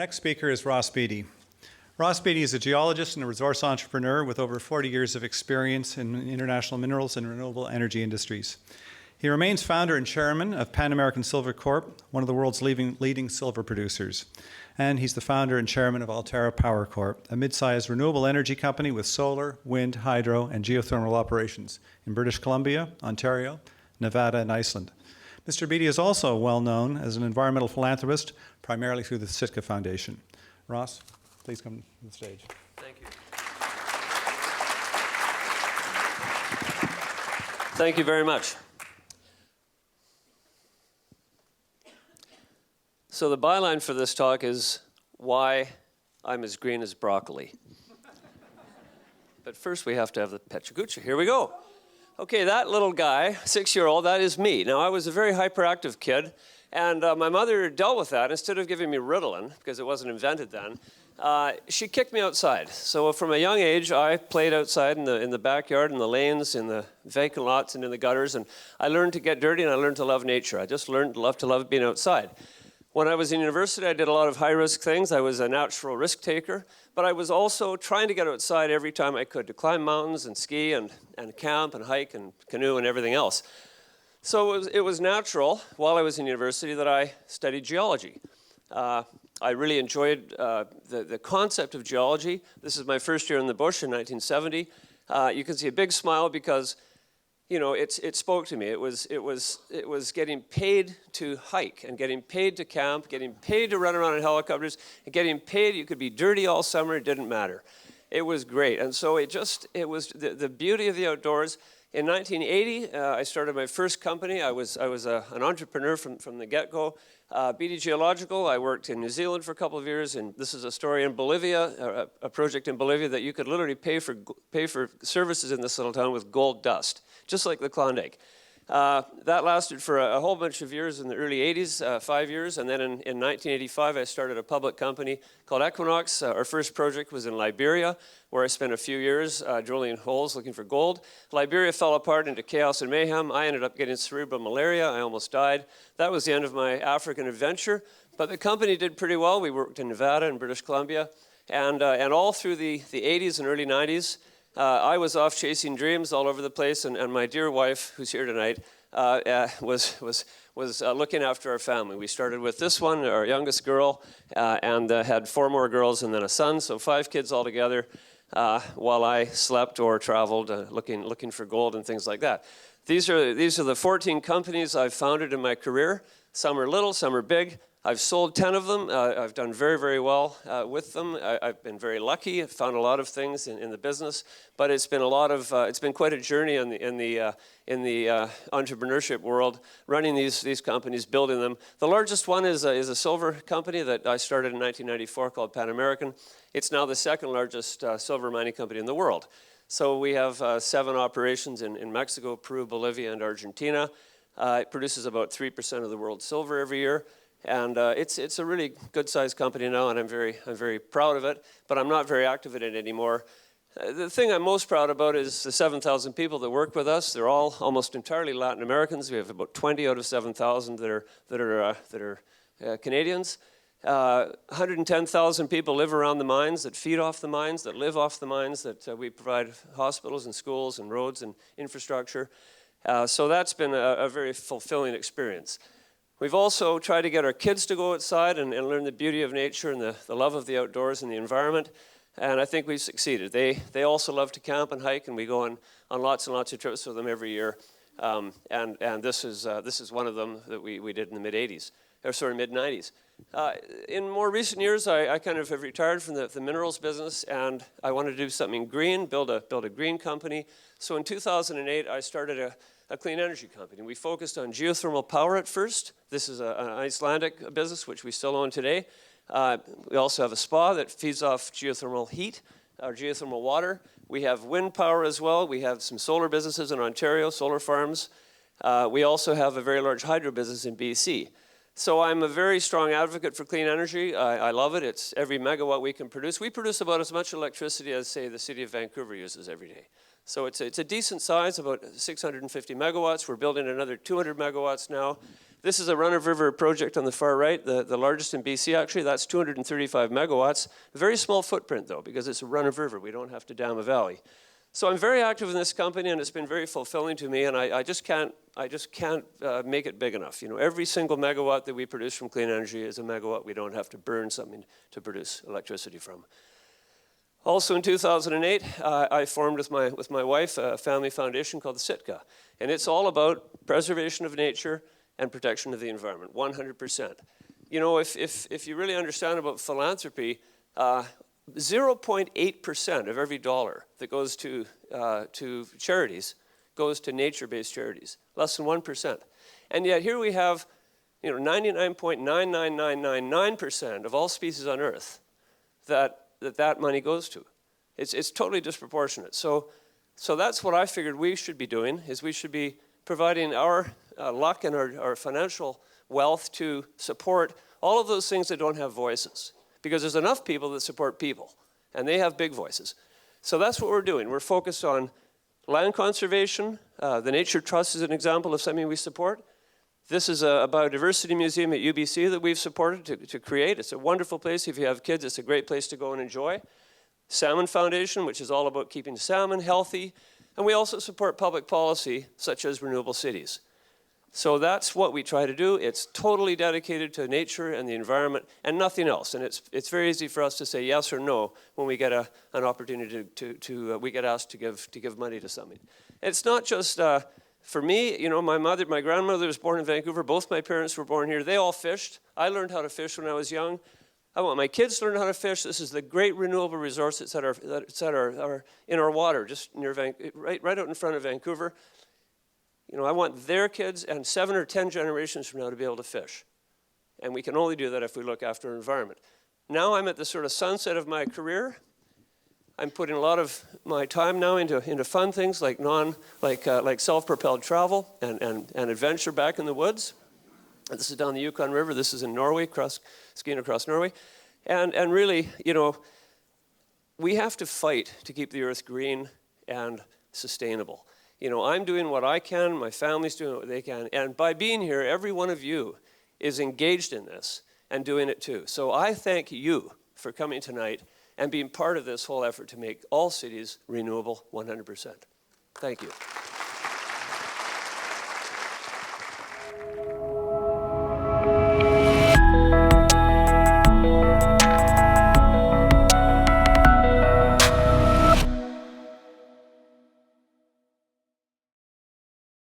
next speaker is Ross Beaty. Ross Beaty is a geologist and a resource entrepreneur with over 40 years of experience in international minerals and renewable energy industries. He remains founder and chairman of Pan American Silver Corp, one of the world's leading silver producers. And he's the founder and chairman of Alterra Power Corp, a mid-sized renewable energy company with solar, wind, hydro, and geothermal operations in British Columbia, Ontario, Nevada, and Iceland. Mr. Beaty is also well known as an environmental philanthropist, primarily through the Sitka Foundation. Ross, please come to the stage. Thank you. Thank you very much. So the byline for this talk is why I'm as green as broccoli. But first we have to have the PechaKucha. Here we go. Okay, that little guy, 6-year-old, that is me. Now, I was a very hyperactive kid, and my mother dealt with that. Instead of giving me Ritalin, because it wasn't invented then, she kicked me outside. So from a young age, I played outside in the backyard, in the lanes, in the vacant lots, and in the gutters, and I learned to get dirty, and I learned to love nature. I just learned to love being outside. When I was in university, I did a lot of high-risk things. I was a natural risk taker, but I was also trying to get outside every time I could, to climb mountains and ski and camp and hike and canoe and everything else. So it was natural, while I was in university, that I studied geology. I really enjoyed the concept of geology. This is my first year in the bush in 1970. You can see a big smile because, you know, it spoke to me. It was getting paid to hike and getting paid to camp, getting paid to run around in helicopters, and getting paid. You could be dirty all summer. It didn't matter. It was great. And so it was the beauty of the outdoors. In 1980, I started my first company. I was an entrepreneur from the get-go. Beaty Geological. I worked in New Zealand for a couple of years, and this is a story in Bolivia, a project in Bolivia that you could literally pay for services in this little town with gold dust, just like the Klondike. That lasted for a whole bunch of years in the early 80s, 5 years, and then in 1985 I started a public company called Equinox. Our first project was in Liberia, where I spent a few years drilling holes looking for gold. Liberia fell apart into chaos and mayhem. I ended up getting cerebral malaria. I almost died. That was the end of my African adventure, but the company did pretty well. We worked in Nevada and British Columbia, and all through the 80s and early 90s, I was off chasing dreams all over the place, and my dear wife, who's here tonight, was looking after our family. We started with this one, our youngest girl, and had 4 more girls and then a son, so 5 kids altogether, while I slept or traveled looking for gold and things like that. These are the 14 companies I've founded in my career. Some are little, some are big. I've sold 10 of them. I've done very, very well with them. I've been very lucky. I've found a lot of things in the business, but it's been it's been quite a journey in the entrepreneurship world, running these companies, building them. The largest one is a silver company that I started in 1994 called Pan American. It's now the second largest silver mining company in the world. So we have 7 operations in Mexico, Peru, Bolivia, and Argentina. It produces about 3% of the world's silver every year. And it's a really good-sized company now, and I'm very proud of it, but I'm not very active in it anymore. The thing I'm most proud about is the 7,000 people that work with us. They're all almost entirely Latin Americans. We have about 20 out of 7,000 that are Canadians. 110,000 people live around the mines, that feed off the mines, that live off the mines, that we provide hospitals and schools and roads and infrastructure. So that's been a very fulfilling experience. We've also tried to get our kids to go outside and learn the beauty of nature and the love of the outdoors and the environment, and I think we've succeeded. They also love to camp and hike, and we go on lots and lots of trips with them every year, and this is one of them that we did in the mid-90s. In more recent years, I kind of have retired from the minerals business, and I wanted to do something green, build a green company. So in 2008, I started a clean energy company. We focused on geothermal power at first. This is an Icelandic business, which we still own today. We also have a spa that feeds off geothermal heat, or geothermal water. We have wind power as well. We have some solar businesses in Ontario, solar farms. We also have a very large hydro business in BC. So I'm a very strong advocate for clean energy. I love it. It's every megawatt we can produce. We produce about as much electricity as, say, the city of Vancouver uses every day. So it's a decent size, about 650 megawatts. We're building another 200 megawatts now. This is a run-of-river project on the far right, the largest in BC, actually. That's 235 megawatts. A very small footprint, though, because it's a run-of-river. We don't have to dam a valley. So I'm very active in this company, and it's been very fulfilling to me, and I just can't make it big enough. You know, every single megawatt that we produce from clean energy is a megawatt we don't have to burn something to produce electricity from. Also in 2008, I formed with my wife a family foundation called the Sitka, and it's all about preservation of nature and protection of the environment, 100%. You know, if you really understand about philanthropy, 0.8% of every dollar that goes to charities goes to nature-based charities, less than 1%. And yet here we have, you know, 99.99999% of all species on Earth that money goes to. It's totally disproportionate. So that's what I figured we should be doing, is we should be providing our luck and our financial wealth to support all of those things that don't have voices. Because there's enough people that support people, and they have big voices. So that's what we're doing. We're focused on land conservation. The Nature Trust is an example of something we support. This is a biodiversity museum at UBC that we've supported to create. It's a wonderful place. If you have kids, it's a great place to go and enjoy. Salmon Foundation, which is all about keeping salmon healthy. And we also support public policy, such as renewable cities. So that's what we try to do. It's totally dedicated to nature and the environment and nothing else. And it's very easy for us to say yes or no when we get an opportunity we get asked to give money to something. It's not just for me. You know, my grandmother was born in Vancouver. Both my parents were born here. They all fished. I learned how to fish when I was young. I want my kids to learn how to fish. This is the great renewable resource that's in our water, just near right out in front of Vancouver. You know, I want their kids and 7 or 10 generations from now to be able to fish. And we can only do that if we look after our environment. Now I'm at the sort of sunset of my career. I'm putting a lot of my time now into fun things like self-propelled travel and adventure back in the woods. And this is down the Yukon River. This is in Norway, skiing across Norway. And really, you know, we have to fight to keep the earth green and sustainable. You know, I'm doing what I can, my family's doing what they can, and by being here, every one of you is engaged in this and doing it too. So I thank you for coming tonight and being part of this whole effort to make all cities renewable 100%. Thank you.